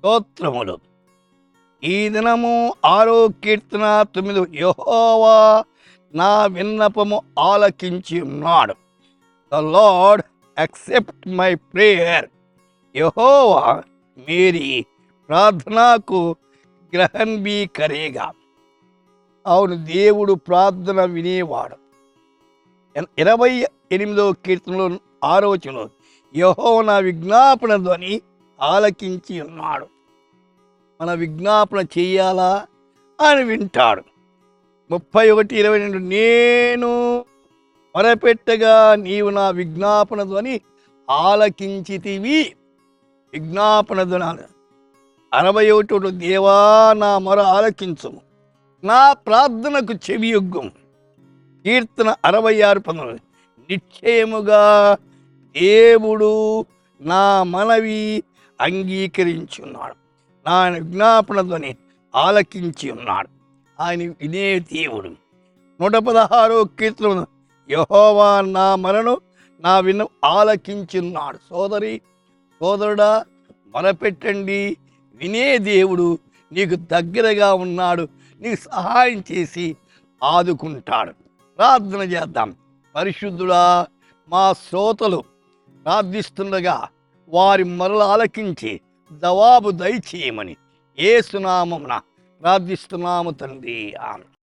స్తోత్రములు. ఈ దినము 6వ కీర్తన 9. యెహోవా నా విన్నపము ఆలకించి ఉన్నాడు. The Lord accept my prayer. యెహోవా మేరీ ప్రార్థనకు గ్రహణ్ బీ కరేగా. అవును, దేవుడు ప్రార్థన వినేవాడు. 28వ కీర్తనలో 6వ వచనంలో యెహోవా నా విజ్ఞాపన ధ్వని ఆలకించి ఉన్నాడు. మన విజ్ఞాపన చెయ్యాలా అని వింటాడు. 31:22 నేను మొరపెట్టగా నీవు నా విజ్ఞాపన ధ్వని ఆలకించితివి. విజ్ఞాపన ధ్వని. 61 దేవా నా మొర ఆలకించుము, నా ప్రార్థనకు చెవియొగ్గుము. కీర్తన 66:19 నిశ్చయముగా దేవుడు నా మనవి అంగీకరించున్నాడు, నా విజ్ఞాపన ధ్వని ఆలకించి ఉన్నాడు. ఆయన వినే దేవుడు. 116వ కీర్తన యెహోవా నా మొరను నా ఆలకించున్నాడు. సోదరుడా, మొరపెట్టండి, వినే దేవుడు నీకు దగ్గరగా ఉన్నాడు, నీకు సహాయం చేసి ఆదుకుంటాడు. ప్రార్థన చేద్దాం. పరిశుద్ధుడా, మా శ్రోతలు ప్రార్థిస్తుండగా వారి మొరలు ఆలకించి జవాబు దయచేయమని యేసు నామమున ప్రార్థిస్తున్నాము తండ్రి. ఆమేన్.